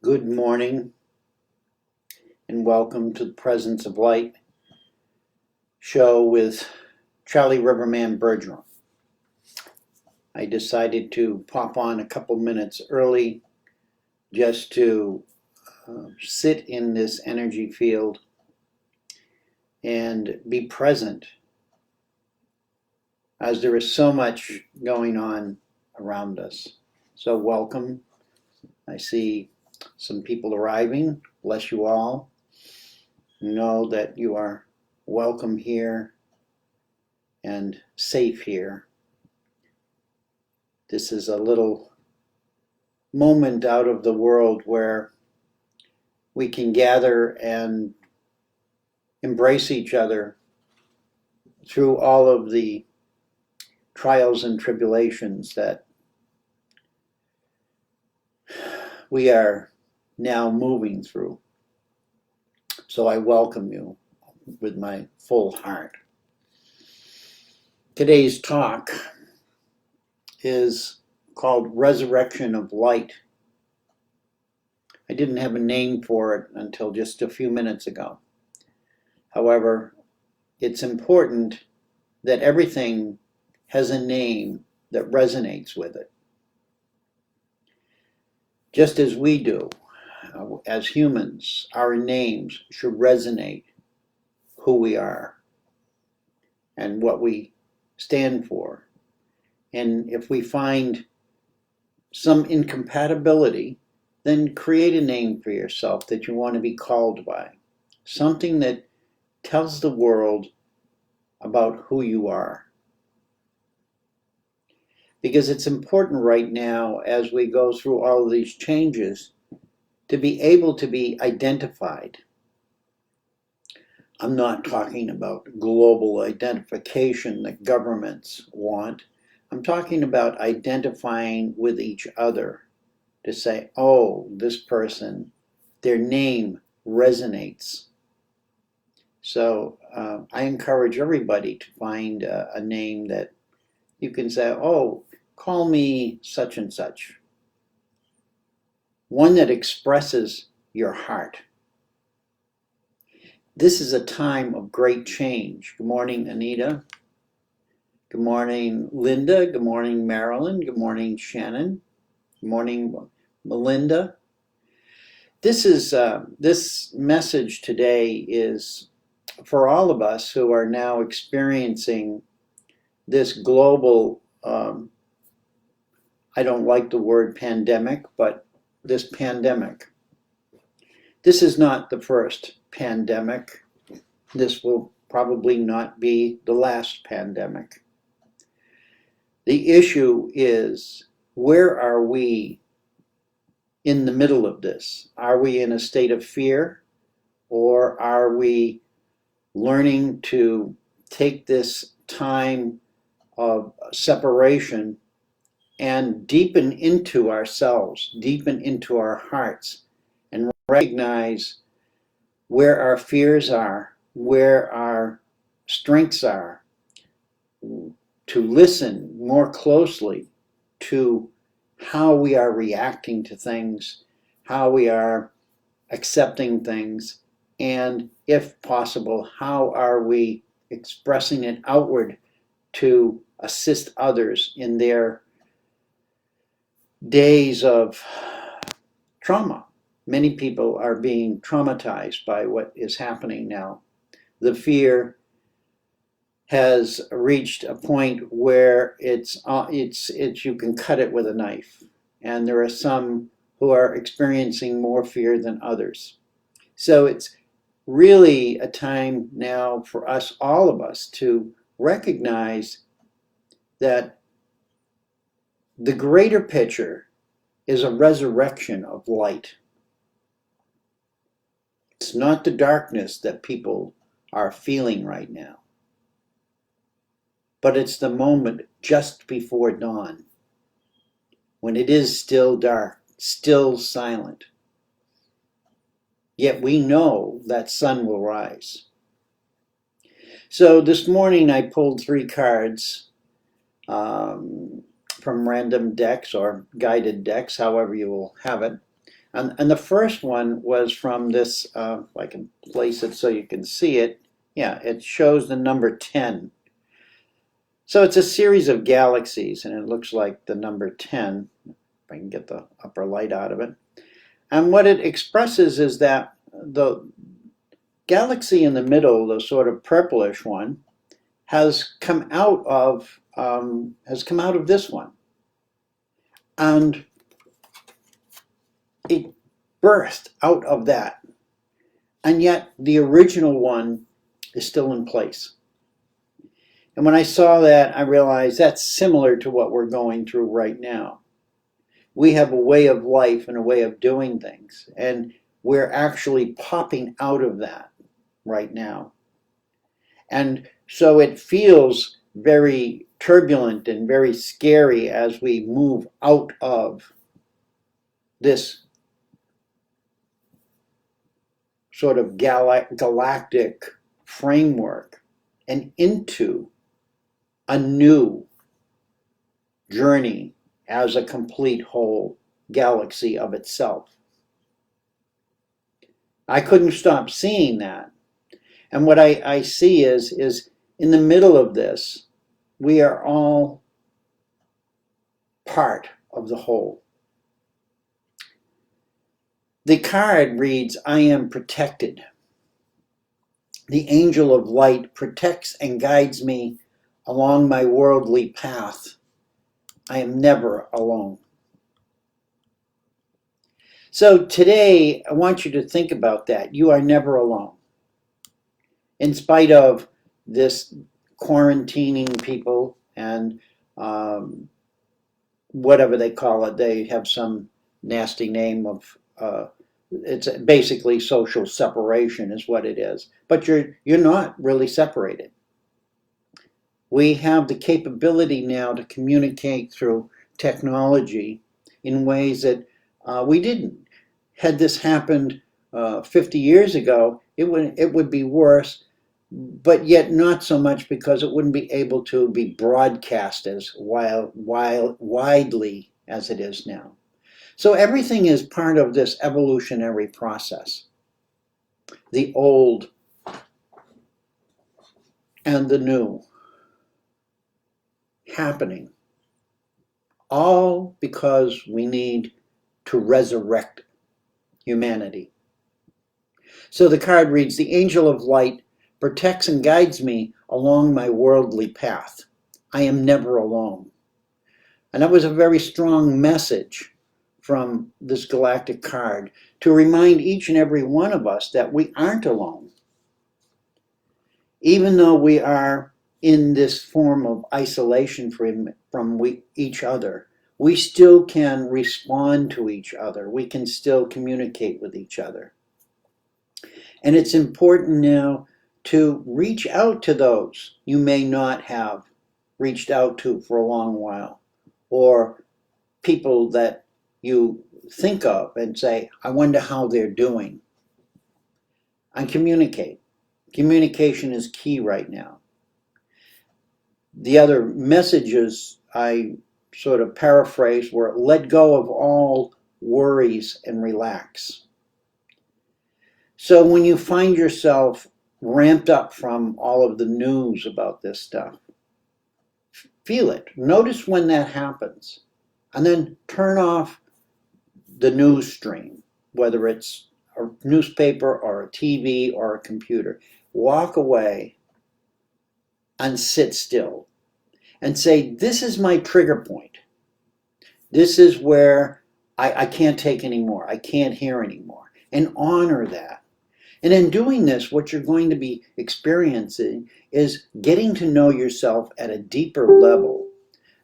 Good morning and welcome to the Presence of Light show with Charlie Riverman Bergeron. I decided to pop on a couple minutes early just to sit in this energy field and be present, as there is so much going on around us. So welcome. I see some people arriving. Bless you all. Know that you are welcome here and safe here. This is a little moment out of the world where we can gather and embrace each other through all of the trials and tribulations that we are now moving through. So I welcome you with my full heart. Today's talk is called Resurrection of Light. I didn't have a name for it until just a few minutes ago. However, it's important that everything has a name that resonates with it. Just as we do, as humans, our names should resonate who we are and what we stand for. And if we find some incompatibility, then create a name for yourself that you want to be called by. Something that tells the world about who you are. Because it's important right now, as we go through all of these changes, to be able to be identified. I'm not talking about global identification that governments want. I'm talking about identifying with each other to say, oh, this person, their name resonates. So I encourage everybody to find a name that you can say, oh, call me such and such. One that expresses your heart. This is a time of great change. Good morning, Anita. Good morning, Linda. Good morning, Marilyn. Good morning, Shannon. Good morning, Melinda. This message today is for all of us who are now experiencing this global, I don't like the word pandemic, but this pandemic. This is not the first pandemic. This will probably not be the last pandemic. The issue is, where are we in the middle of this? Are we in a state of fear, or are we learning to take this time of separation and deepen into ourselves, deepen into our hearts, and recognize where our fears are, where our strengths are, to listen more closely to how we are reacting to things, how we are accepting things, and if possible, how are we expressing it outward to assist others in their days of trauma. Many people are being traumatized by what is happening now. The fear has reached a point where it's you can cut it with a knife, and there are some who are experiencing more fear than others. So it's really a time now for us, all of us, to recognize that the greater picture is a resurrection of light. It's not the darkness that people are feeling right now, but it's the moment just before dawn, when it is still dark, still silent. Yet we know that sun will rise. So this morning I pulled 3 cards from random decks or guided decks, however you will have it. And the first one was from this, if I can place it so you can see it. Yeah, it shows the number 10. So it's a series of galaxies, and it looks like the number 10, if I can get the upper light out of it. And what it expresses is that the galaxy in the middle, the sort of purplish one, has come out of this one, and it birthed out of that, and yet the original one is still in place. And when I saw that, I realized that's similar to what we're going through right now. We have a way of life and a way of doing things, and we're actually popping out of that right now. And so it feels very turbulent and very scary as we move out of this sort of galactic framework and into a new journey as a complete whole galaxy of itself. I couldn't stop seeing that. And what I see is in the middle of this, we are all part of the whole. The card reads, I am protected. The angel of light protects and guides me along my worldly path. I am never alone. So today, I want you to think about that. You are never alone. In spite of this quarantining people and whatever they call it, they have some nasty name of, it's basically social separation is what it is. But you're not really separated. We have the capability now to communicate through technology in ways that we didn't. Had this happened 50 years ago, it would be worse, but yet not so much because it wouldn't be able to be broadcast as widely as it is now. So everything is part of this evolutionary process. The old and the new happening, all because we need to resurrect humanity. So the card reads, the angel of light protects and guides me along my worldly path. I am never alone. And that was a very strong message from this galactic card to remind each and every one of us that we aren't alone. Even though we are in this form of isolation from each other, we still can respond to each other. We can still communicate with each other. And it's important now to reach out to those you may not have reached out to for a long while, or people that you think of and say, I wonder how they're doing. And communicate. Communication is key right now. The other messages I sort of paraphrased were, let go of all worries and relax. So when you find yourself ramped up from all of the news about this stuff, feel it. Notice when that happens. And then turn off the news stream, whether it's a newspaper or a TV or a computer. Walk away and sit still and say, this is my trigger point. This is where I can't take anymore. I can't hear anymore. And honor that. And in doing this, what you're going to be experiencing is getting to know yourself at a deeper level,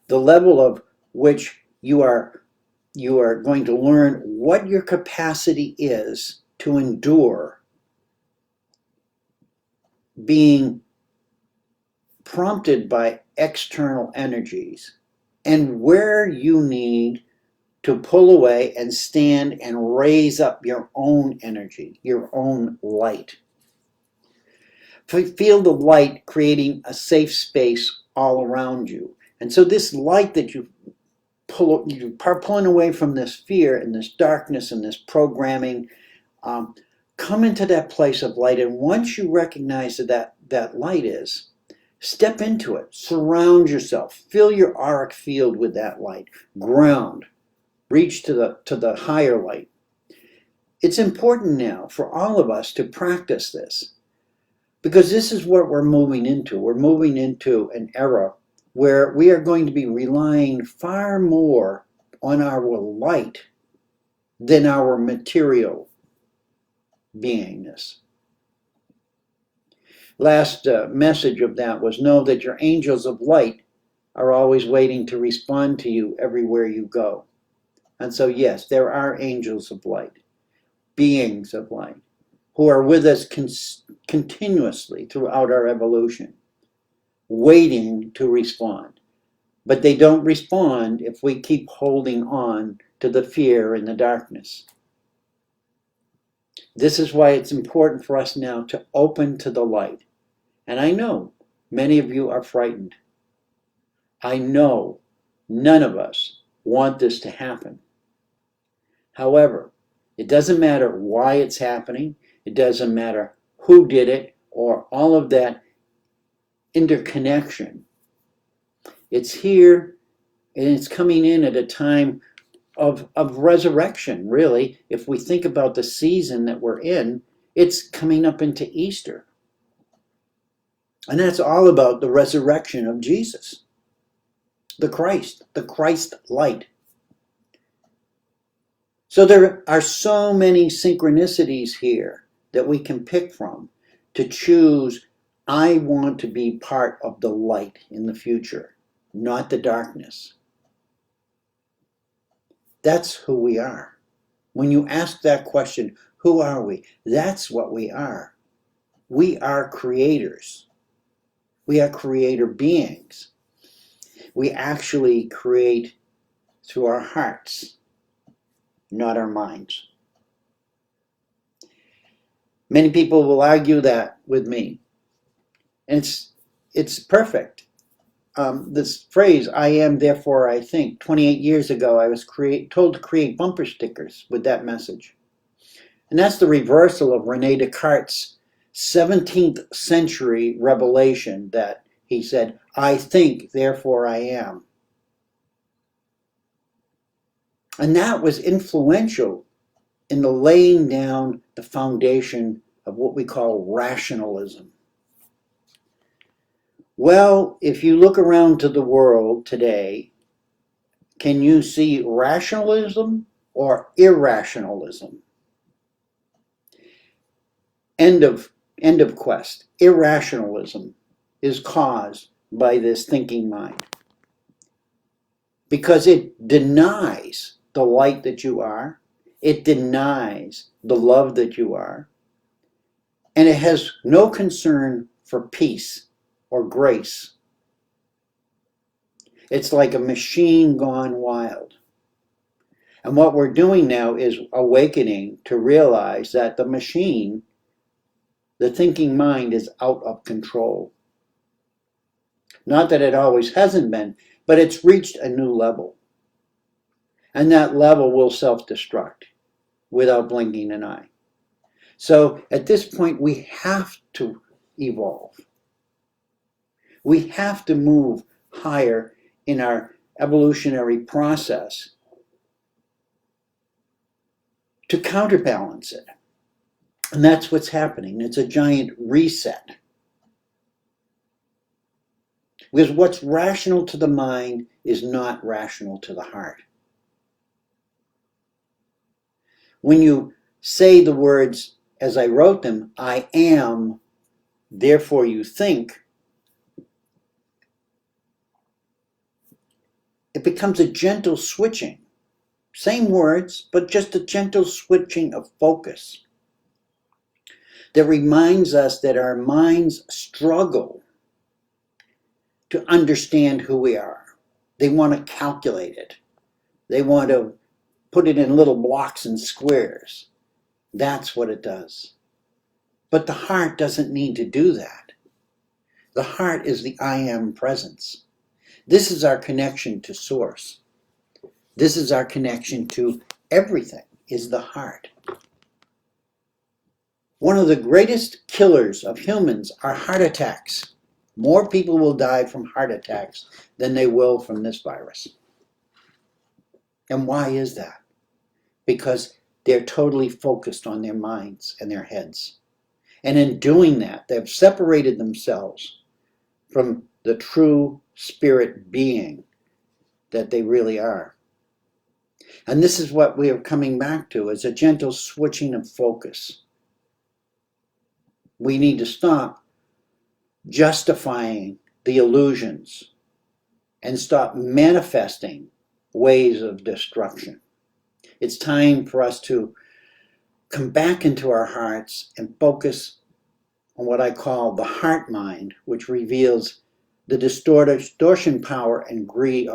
the level of which you are going to learn what your capacity is to endure being prompted by external energies, and where you need to pull away and stand and raise up your own energy, your own light. Feel the light creating a safe space all around you. And so this light that you pulling away from this fear and this darkness and this programming. Come into that place of light, and once you recognize that light is, step into it, surround yourself, fill your auric field with that light, ground, reach to the higher light. It's important now for all of us to practice this, because this is what we're moving into. We're moving into an era where we are going to be relying far more on our light than our material beingness. Last message of that was, know that your angels of light are always waiting to respond to you everywhere you go. And so yes, there are angels of light, beings of light, who are with us continuously throughout our evolution, waiting to respond. But they don't respond if we keep holding on to the fear and the darkness. This is why it's important for us now to open to the light. And I know many of you are frightened. I know none of us want this to happen. However, it doesn't matter why it's happening. It doesn't matter who did it or all of that interconnection. It's here, and it's coming in at a time of resurrection, really. If we think about the season that we're in, it's coming up into Easter. And that's all about the resurrection of Jesus, the Christ light. So there are so many synchronicities here that we can pick from to choose, I want to be part of the light in the future, not the darkness. That's who we are. When you ask that question, who are we? That's what we are. We are creators. We are creator beings. We actually create through our hearts, not our minds. Many people will argue that with me. And it's perfect. This phrase, I am, therefore I think, 28 years ago I was told to create bumper stickers with that message. And that's the reversal of Rene Descartes' 17th century revelation that he said, I think, therefore I am. And that was influential in the laying down the foundation of what we call rationalism. Well, if you look around to the world today, can you see rationalism or irrationalism? End of quest. Irrationalism is caused by this thinking mind, because it denies the light that you are, it denies the love that you are, and it has no concern for peace or grace. It's like a machine gone wild. And what we're doing now is awakening to realize that the machine, the thinking mind, is out of control. Not that it always hasn't been, but it's reached a new level. And that level will self-destruct without blinking an eye. So at this point, we have to evolve. We have to move higher in our evolutionary process to counterbalance it. And that's what's happening. It's a giant reset. Because what's rational to the mind is not rational to the heart. When you say the words as I wrote them, I am, therefore you think, it becomes a gentle switching. Same words, but just a gentle switching of focus that reminds us that our minds struggle to understand who we are. They want to calculate it. They want to put it in little blocks and squares. That's what it does. But the heart doesn't need to do that. The heart is the I am presence. This is our connection to Source. This is our connection to everything, is the heart. One of the greatest killers of humans are heart attacks. More people will die from heart attacks than they will from this virus. And why is that? Because they're totally focused on their minds and their heads. And in doing that, they've separated themselves from the true spirit being that they really are. And this is what we are coming back to, is a gentle switching of focus. We need to stop justifying the illusions and stop manifesting ways of destruction. It's time for us to come back into our hearts and focus on what I call the heart mind, which reveals the distortion power and greed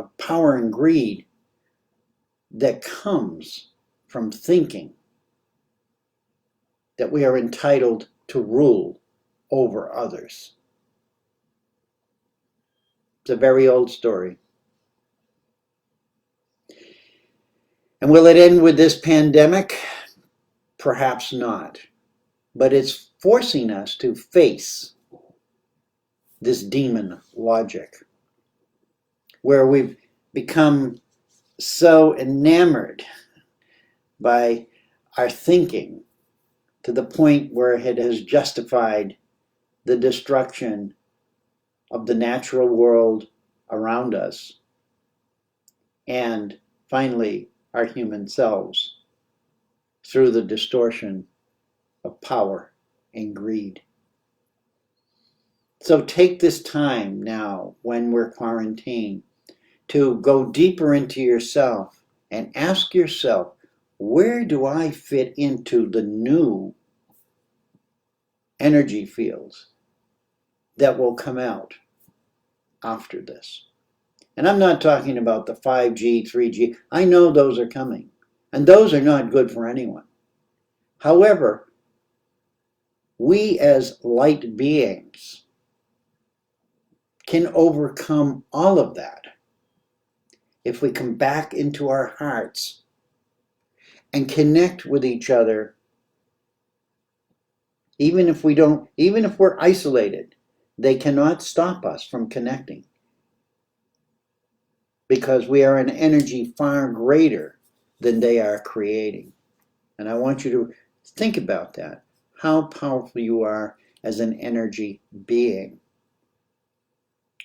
that comes from thinking that we are entitled to rule over others. It's a very old story. And will it end with this pandemic? Perhaps not. But it's forcing us to face this demon logic, where we've become so enamored by our thinking to the point where it has justified the destruction of the natural world around us, and finally our human selves, through the distortion of power and greed. So take this time now, when we're quarantined, to go deeper into yourself and ask yourself, where do I fit into the new energy fields that will come out after this? And I'm not talking about the 5G, 3G. I know those are coming, and those are not good for anyone. However, we as light beings can overcome all of that if we come back into our hearts and connect with each other. Even if we're isolated, they cannot stop us from connecting, because we are an energy far greater than they are creating. And I want you to think about that, how powerful you are as an energy being.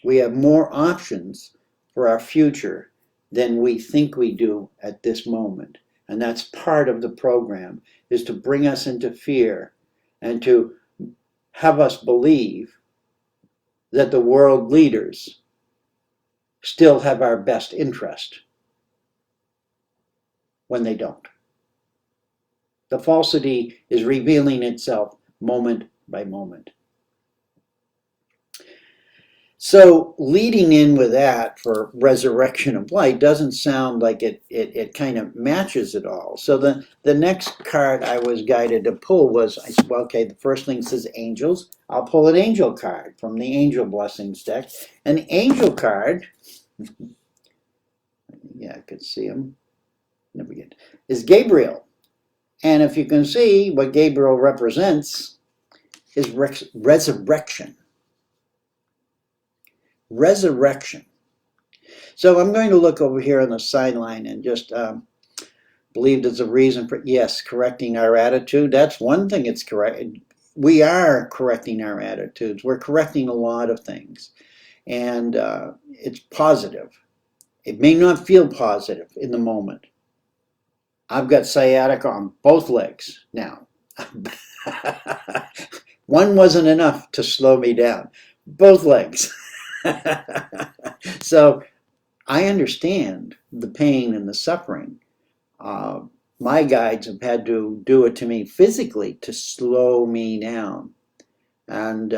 We have more options for our future than we think we do at this moment. And that's part of the program, is to bring us into fear and to have us believe that the world leaders still have our best interest, when they don't. The falsity is revealing itself moment by moment. So leading in with that for resurrection of light doesn't sound like it kind of matches it all. So the next card I was guided to pull was, I said, well, okay, the first thing says angels. I'll pull an angel card from the Angel Blessings deck. An angel card, yeah, I could see him, never get, is Gabriel. And if you can see, what Gabriel represents is resurrection. Resurrection. So I'm going to look over here on the sideline and just believe there's a reason for, yes, correcting our attitude. That's one thing it's correct. We are correcting our attitudes. We're correcting a lot of things. And it's positive. It may not feel positive in the moment. I've got sciatica on both legs now. One wasn't enough to slow me down. Both legs. So I understand the pain and the suffering. My guides have had to do it to me physically to slow me down. And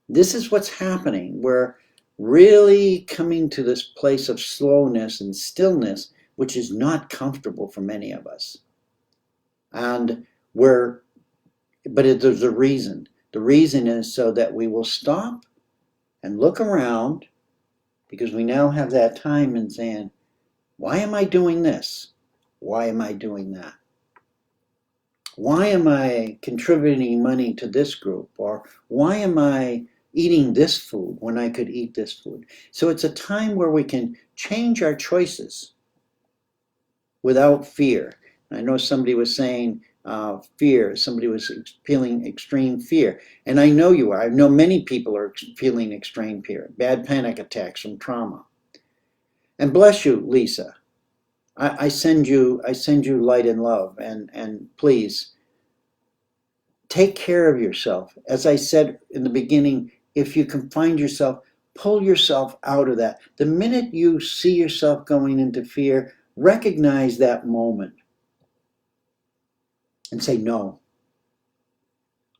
this is what's happening. We're really coming to this place of slowness and stillness, which is not comfortable for many of us. And there's a reason. The reason is so that we will stop and look around, because we now have that time and saying, Why am I doing this? Why am I doing that? Why am I contributing money to this group? Or why am I eating this food when I could eat this food? So it's a time where we can change our choices without fear. I know somebody was saying fear. Somebody was feeling extreme fear. And I know you are. I know many people are feeling extreme fear, bad panic attacks from trauma. And bless you, Lisa. I send you light and love. And please, take care of yourself. As I said in the beginning, if you can find yourself, pull yourself out of that. The minute you see yourself going into fear, recognize that moment and say, no,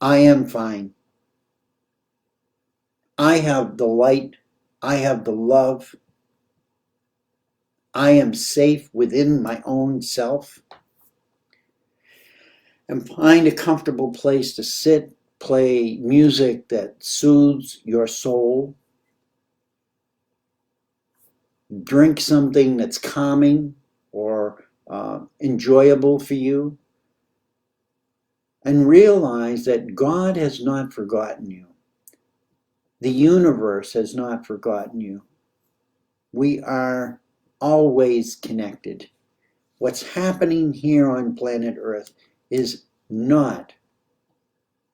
I am fine. I have the light. I have the love. I am safe within my own self. And find a comfortable place to sit, play music that soothes your soul. Drink something that's calming or enjoyable for you. And realize that God has not forgotten you. The universe has not forgotten you. We are always connected. What's happening here on planet Earth is not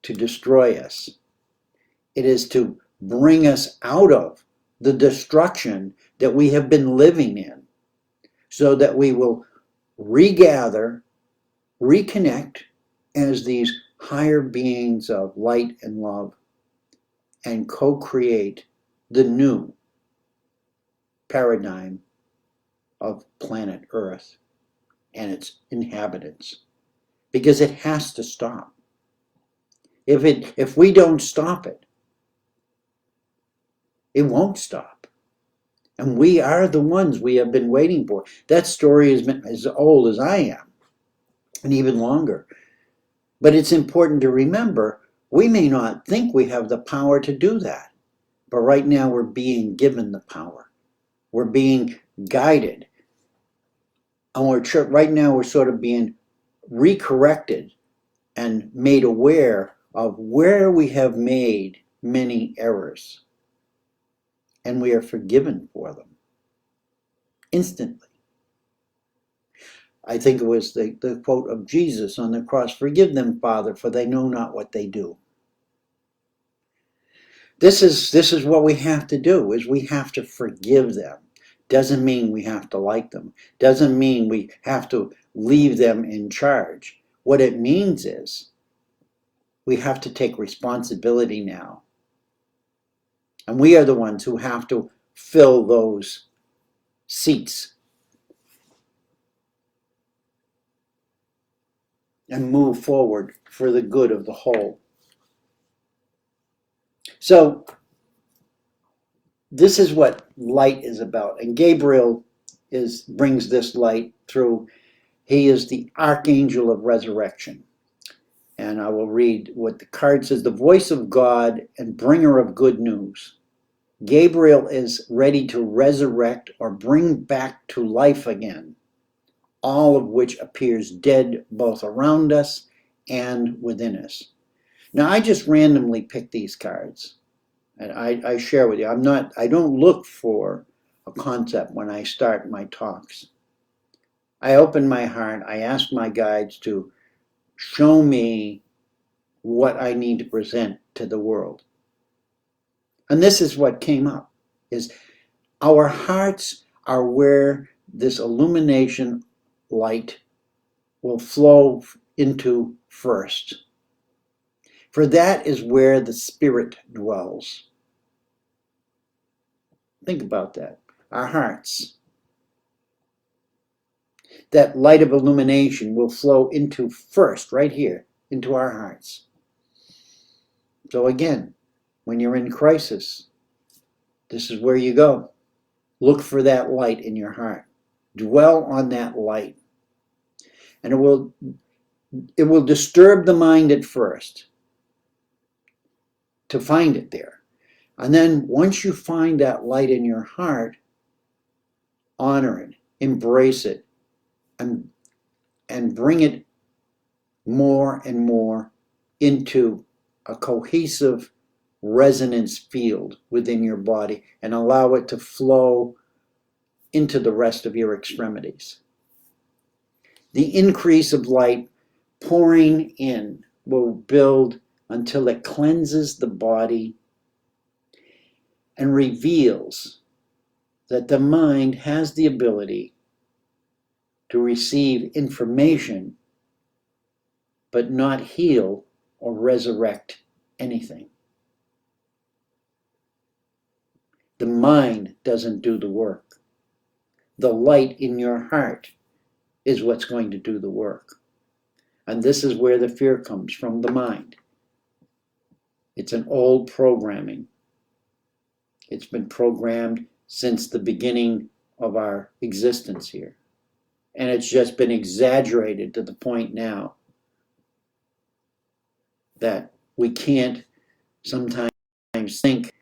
to destroy us. It is to bring us out of the destruction that we have been living in, so that we will regather, reconnect as these higher beings of light and love, and co-create the new paradigm of planet Earth and its inhabitants. Because it has to stop. If we don't stop it, it won't stop. And we are the ones we have been waiting for. That story has been as old as I am, and even longer. But it's important to remember, we may not think we have the power to do that. But right now we're being given the power. We're being guided. And right now we're sort of being recorrected and made aware of where we have made many errors. And we are forgiven for them instantly. I think it was the quote of Jesus on the cross, "Forgive them, Father, for they know not what they do." This is what we have to do, is we have to forgive them. Doesn't mean we have to like them. Doesn't mean we have to leave them in charge. What it means is we have to take responsibility now. And we are the ones who have to fill those seats and move forward for the good of the whole. So this is what light is about. And Gabriel brings this light through. He is the archangel of resurrection. And I will read what the card says: the voice of God and bringer of good news. Gabriel is ready to resurrect or bring back to life again all of which appears dead both around us and within us. Now, I just randomly picked these cards, and I share with you. I don't look for a concept when I start my talks. I open my heart. I ask my guides to show me what I need to present to the world. And this is what came up, is our hearts are where this illumination light will flow into first. For that is where the Spirit dwells. Think about that. Our hearts. That light of illumination will flow into first, right here, into our hearts. So again, when you're in crisis, this is where you go. Look for that light in your heart. Dwell on that light. And it will disturb the mind at first to find it there. And then once you find that light in your heart, honor it, embrace it and bring it more and more into a cohesive resonance field within your body and allow it to flow into the rest of your extremities. The increase of light pouring in will build until it cleanses the body and reveals that the mind has the ability to receive information but not heal or resurrect anything. The mind doesn't do the work. The light in your heart is what's going to do the work. And this is where the fear comes from, the mind. It's an old programming. It's been programmed since the beginning of our existence here. And it's just been exaggerated to the point now that we can't sometimes think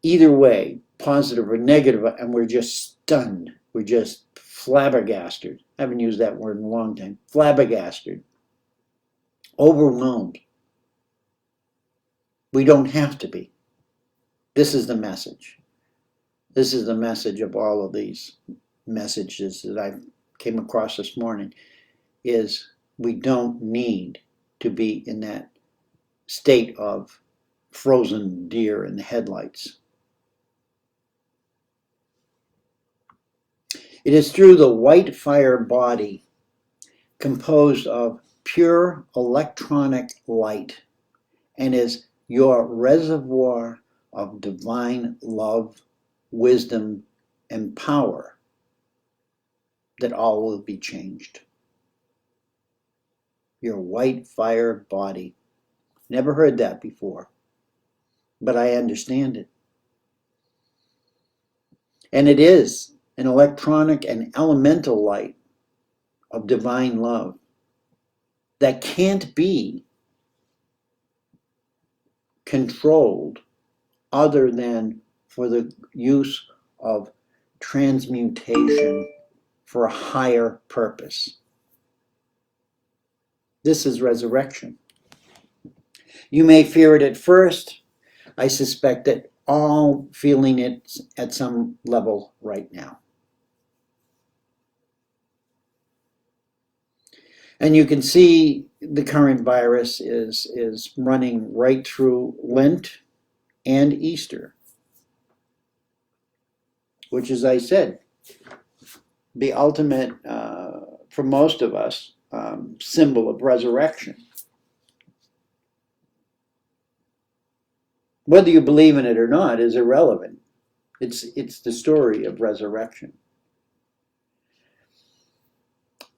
either way, positive or negative, and we're just stunned. We're just flabbergasted. I haven't used that word in a long time. Flabbergasted. Overwhelmed. We don't have to be. This is the message. This is the message of all of these messages that I came across this morning, is we don't need to be in that state of frozen deer in the headlights. It is through the white fire body, composed of pure electronic light, and is your reservoir of divine love, wisdom, and power, that all will be changed. Your white fire body. Never heard that before, but I understand it. And it is an electronic and elemental light of divine love that can't be controlled other than for the use of transmutation for a higher purpose. This is resurrection. You may fear it at first. I suspect that all feeling it at some level right now. And you can see the current virus is running right through Lent and Easter, which, as I said, the ultimate, for most of us, symbol of resurrection. Whether you believe in it or not is irrelevant. It's the story of resurrection.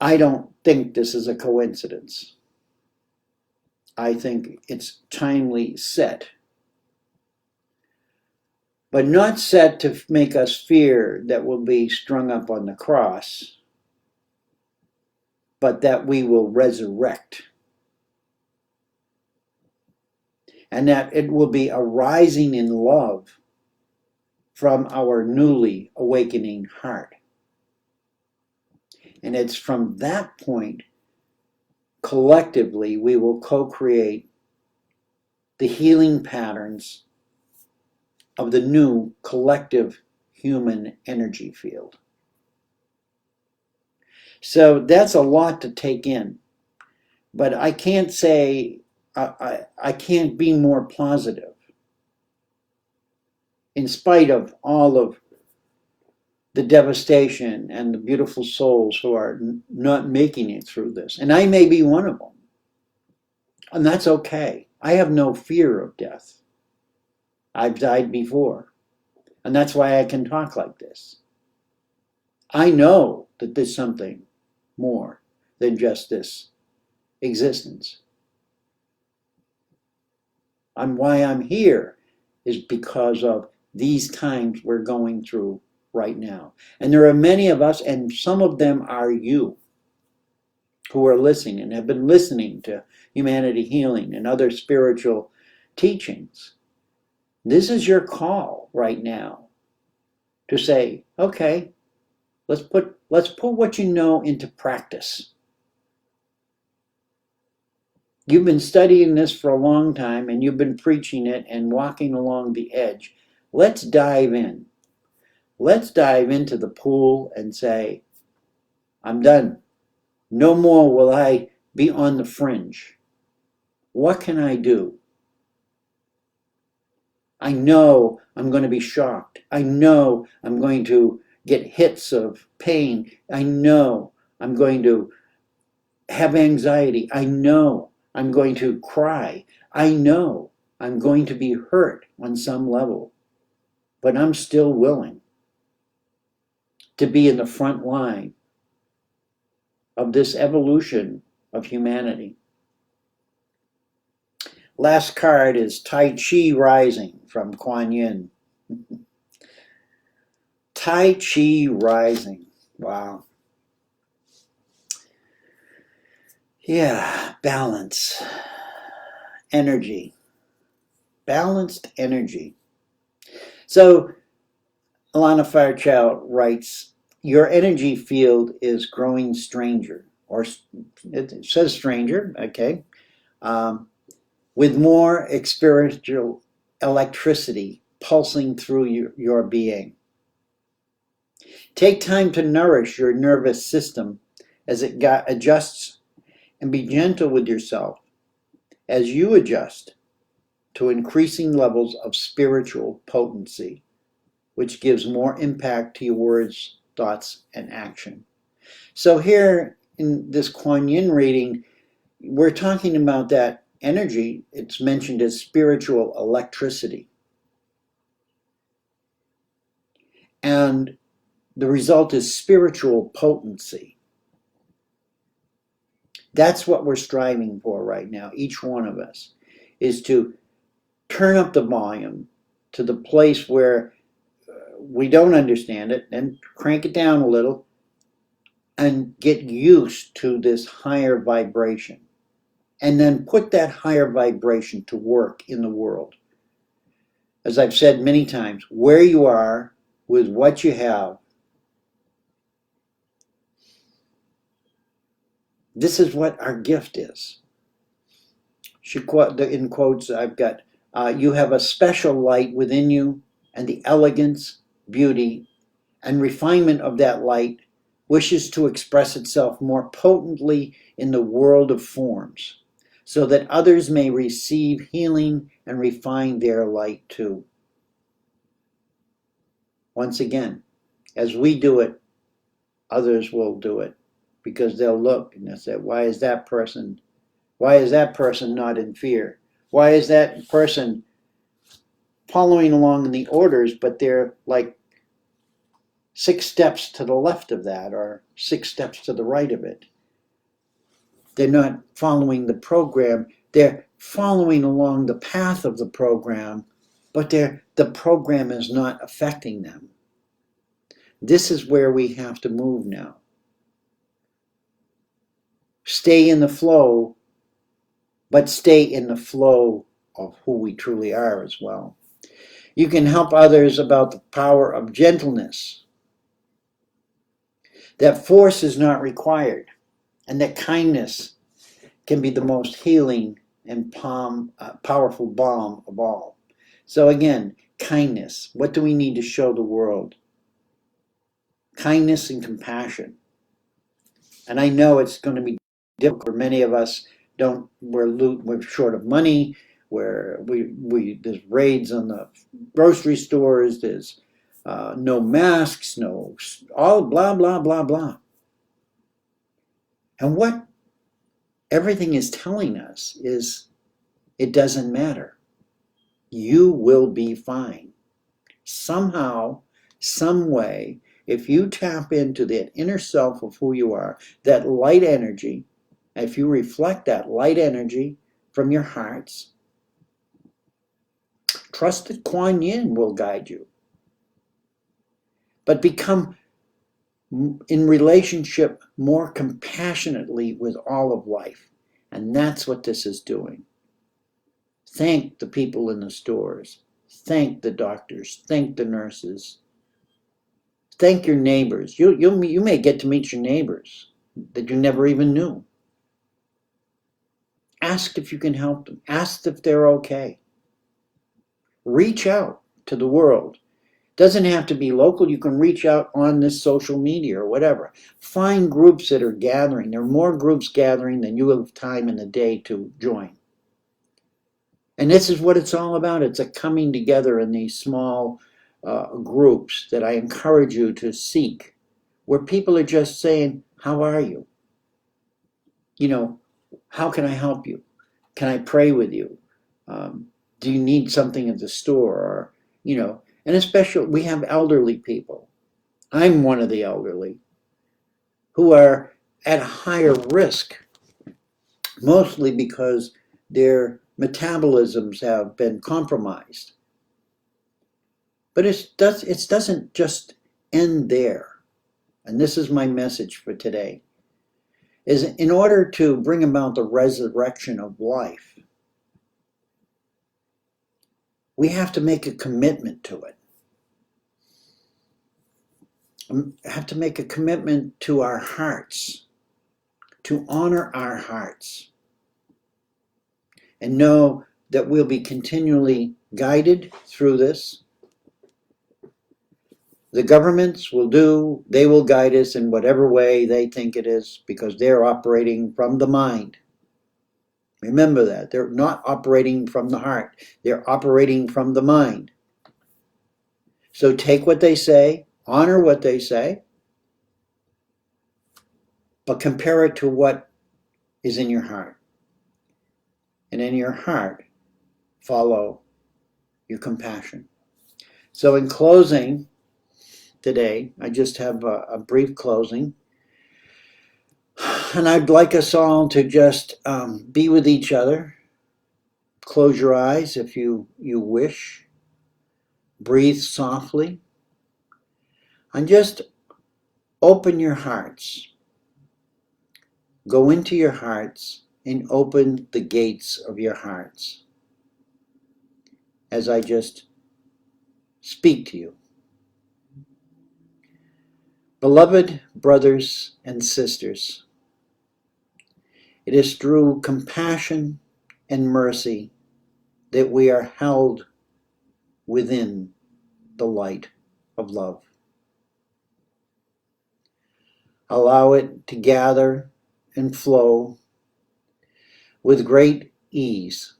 I don't think this is a coincidence. I think it's timely set. But not set to make us fear that we'll be strung up on the cross, but that we will resurrect. And that it will be a rising in love from our newly awakening heart. And it's from that point, collectively, we will co-create the healing patterns of the new collective human energy field. So that's a lot to take in. But I can't say, I can't be more positive. In spite of all of the devastation and the beautiful souls who are not making it through this. And I may be one of them. And that's okay. I have no fear of death. I've died before. And that's why I can talk like this. I know that there's something more than just this existence. And why I'm here is because of these times we're going through right now. And there are many of us, and some of them are you, who are listening and have been listening to Humanity Healing and other spiritual teachings. This is your call right now to say, okay, Let's put what you know into practice. You've been studying this for a long time and you've been preaching it and walking along the edge. Let's dive in. Let's dive into the pool and say, I'm done. No more will I be on the fringe. What can I do? I know I'm going to be shocked. I know I'm going to get hits of pain. I know I'm going to have anxiety. I know I'm going to cry. I know I'm going to be hurt on some level. But I'm still willing to be in the front line of this evolution of humanity. Last card is Tai Chi Rising from Kuan Yin. Tai Chi Rising. Wow. Yeah, balance. Energy. Balanced energy. So, Alana Fairchild writes, your energy field is growing stranger, or it says stranger, okay, with more experiential electricity pulsing through your being. Take time to nourish your nervous system as it adjusts, and be gentle with yourself as you adjust to increasing levels of spiritual potency, which gives more impact to your words, thoughts, and action. So here in this Kuan Yin reading, we're talking about that energy. It's mentioned as spiritual electricity. And the result is spiritual potency. That's what we're striving for right now, each one of us, is to turn up the volume to the place where we don't understand it, and crank it down a little and get used to this higher vibration. And then put that higher vibration to work in the world. As I've said many times, where you are with what you have, this is what our gift is. In quotes I've got, you have a special light within you, and the elegance, beauty, and refinement of that light wishes to express itself more potently in the world of forms, so that others may receive healing and refine their light too. Once again, as we do it, others will do it, because they'll look and they'll say, why is that person not in fear? Why is that person following along in the orders, but they're like 6 steps to the left of that, or 6 steps to the right of it? They're not following the program. They're following along the path of the program, but the program is not affecting them. This is where we have to move now. Stay in the flow, but stay in the flow of who we truly are as well. You can help others about the power of gentleness, that force is not required, and that kindness can be the most healing and powerful balm of all. So again, kindness. What do we need to show the world? Kindness and compassion. And I know it's going to be difficult for many of us. We're short of money. There's raids on the grocery stores. There's no masks, all blah blah blah blah. And what everything is telling us is it doesn't matter. You will be fine. Somehow, some way, if you tap into that inner self of who you are, that light energy, if you reflect that light energy from your hearts, trust that Kuan Yin will guide you. But become in relationship more compassionately with all of life. And that's what this is doing. Thank the people in the stores. Thank the doctors. Thank the nurses. Thank your neighbors. You may get to meet your neighbors that you never even knew. Ask if you can help them. Ask if they're okay. Reach out to the world. Doesn't have to be local. You can reach out on this social media or whatever. Find groups that are gathering. There are more groups gathering than you have time in the day to join. And this is what it's all about. It's a coming together in these small groups that I encourage you to seek, where people are just saying, how are you? You know, how can I help you? Can I pray with you? Do you need something at the store? Or, and especially we have elderly people. I'm one of the elderly who are at higher risk, mostly because their metabolisms have been compromised. But it doesn't just end there. And this is my message for today, is in order to bring about the resurrection of life, we have to make a commitment to it. We have to make a commitment to our hearts, to honor our hearts, and know that we'll be continually guided through this. The governments they will guide us in whatever way they think it is, because they're operating from the mind. Remember that. They're not operating from the heart. They're operating from the mind. So take what they say, honor what they say, but compare it to what is in your heart. And in your heart, follow your compassion. So in closing today, I just have a brief closing. And I'd like us all to just be with each other. Close your eyes if you wish. Breathe softly. And just open your hearts. Go into your hearts and open the gates of your hearts as I just speak to you. Beloved brothers and sisters, it is through compassion and mercy that we are held within the light of love. Allow it to gather and flow with great ease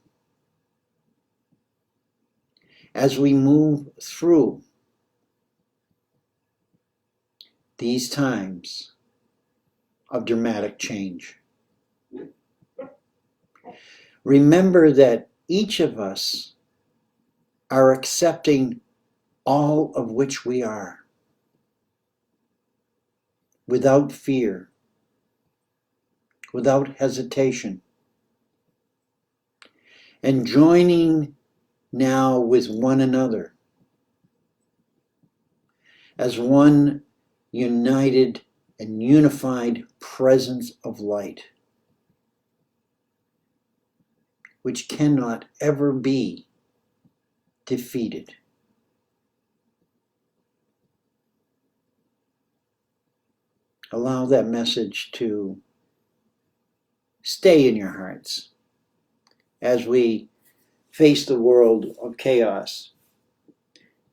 as we move through these times of dramatic change. Remember that each of us are accepting all of which we are, without fear, without hesitation, and joining now with one another as one united and unified presence of light, which cannot ever be defeated. Allow that message to stay in your hearts as we face the world of chaos,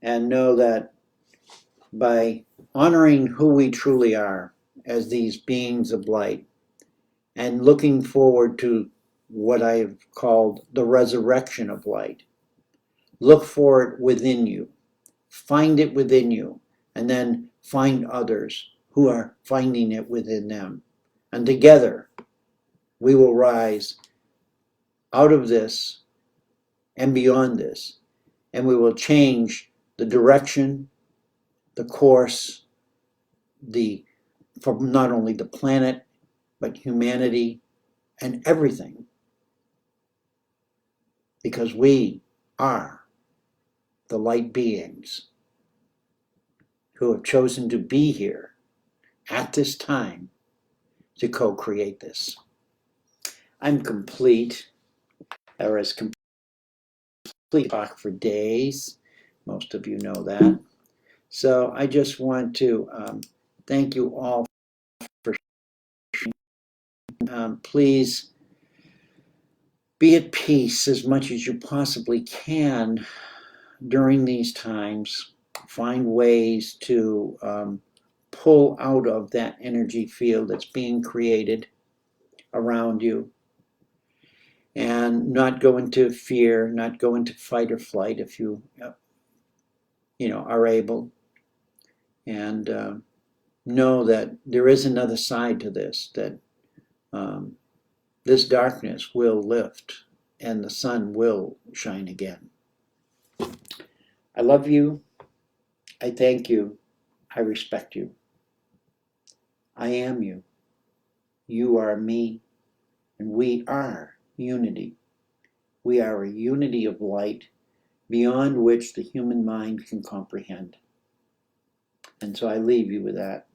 and know that by honoring who we truly are as these beings of light and looking forward to what I've called the resurrection of light, look for it within you, find it within you, and then find others who are finding it within them. And together we will rise out of this and beyond this, and we will change the direction, the course, for not only the planet, but humanity and everything. Because we are the light beings who have chosen to be here at this time to co-create this. I'm complete, or as complete talk for days. Most of you know that. So I just want to thank you all for sharing. Please be at peace as much as you possibly can during these times. Find ways to pull out of that energy field that's being created around you, and not go into fear, not go into fight or flight if you are able, and know that there is another side to this, that this darkness will lift and the sun will shine again. I love you. I thank you. I respect you. I am you. You are me. And we are unity. We are a unity of light beyond which the human mind can comprehend. And so I leave you with that.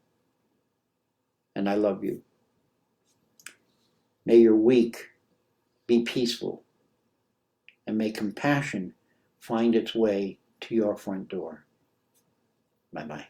And I love you. May your week be peaceful. And may compassion find its way to your front door. Bye-bye.